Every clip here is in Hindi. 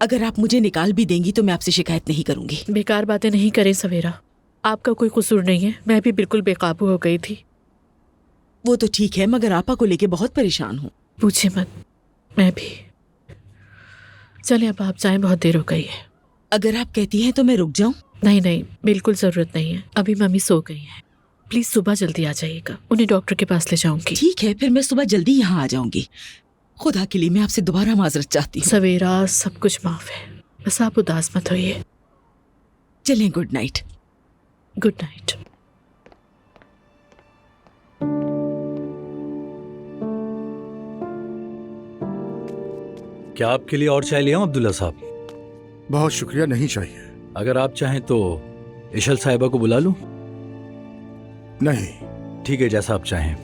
अगर आप मुझे निकाल भी देंगी तो मैं आपसे शिकायत नहीं करूंगी। बेकार बातें नहीं करें सवेरा, आपका कोई कसूर नहीं है। मैं भी बिल्कुल बेकाबू हो गई थी। वो तो ठीक है, मगर आपा को लेके बहुत परेशान हूँ। पूछे मत, मैं भी। चले अब आप जाएं, बहुत देर हो गई है। अगर आप कहती हैं तो मैं रुक जाऊं? नहीं नहीं, बिल्कुल जरूरत नहीं है। अभी मम्मी सो गई हैं। प्लीज सुबह जल्दी आ जाइएगा, उन्हें डॉक्टर के पास ले जाऊंगी। ठीक है, फिर मैं सुबह जल्दी यहाँ आ जाऊंगी। खुदा के लिए मैं आपसे दोबारा माजरत चाहती हूँ। सवेरा, सब कुछ माफ है, बस आप उदास मत होइए। चलें, गुड नाइट। Good night. क्या आपके लिए और चाय ले आऊं अब्दुल्ला साहब? बहुत शुक्रिया, नहीं चाहिए। अगर आप चाहें तो इशल साहिबा को बुला लूं? नहीं। ठीक है, जैसा आप चाहें।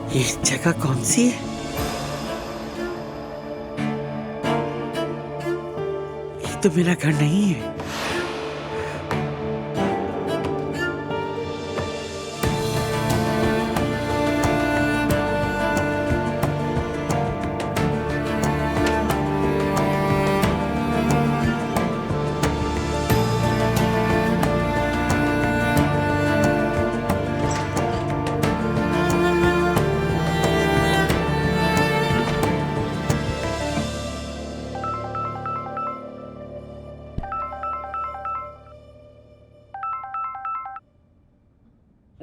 ये जगह कौन सी है? ये तो मेरा घर नहीं है।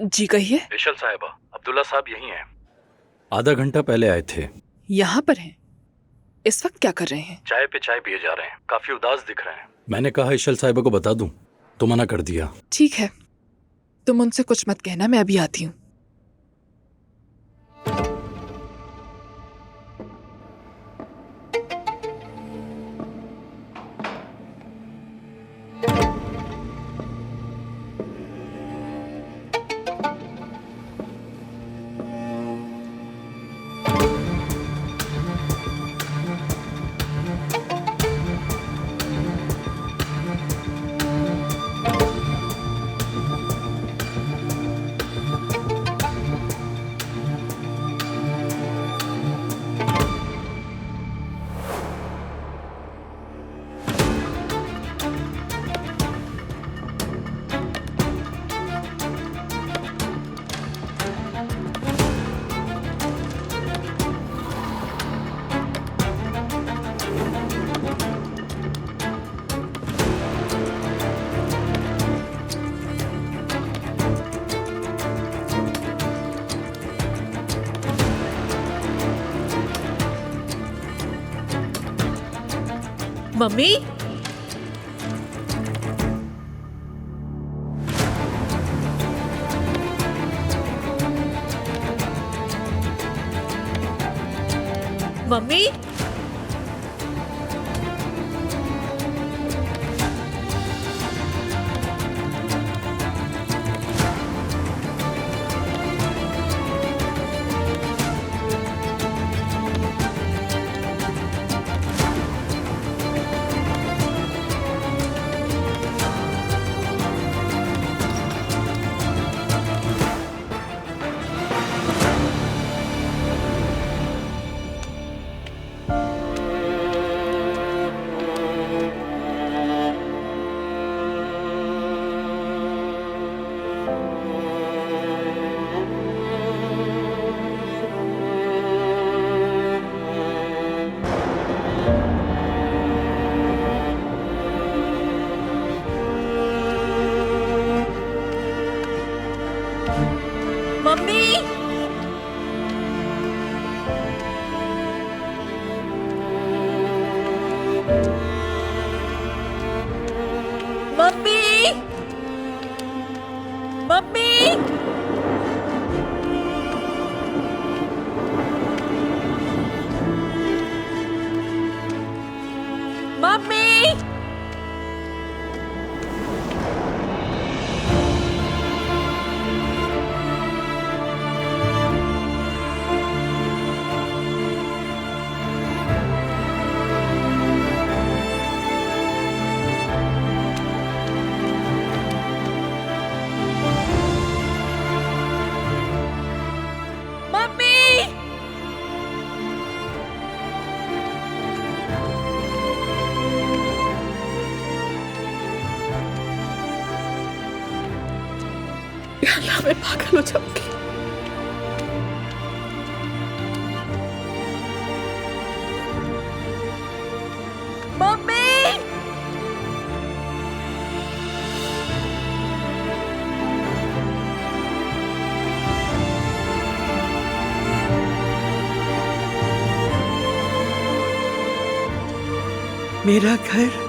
जी कहिए। इशल साहिबा, अब्दुल्ला साहब यहीं हैं। आधा घंटा पहले आए थे। यहाँ पर हैं? इस वक्त क्या कर रहे हैं? चाय पे चाय पिए जा रहे हैं, काफी उदास दिख रहे हैं। मैंने कहा इशल साहिबा को बता दूं तो मना कर दिया। ठीक है, तुम उनसे कुछ मत कहना, मैं अभी आती हूँ। मम्मी, मम्मी, या अल्लाह, मैं पागल हो जाऊंगी। मेरा घर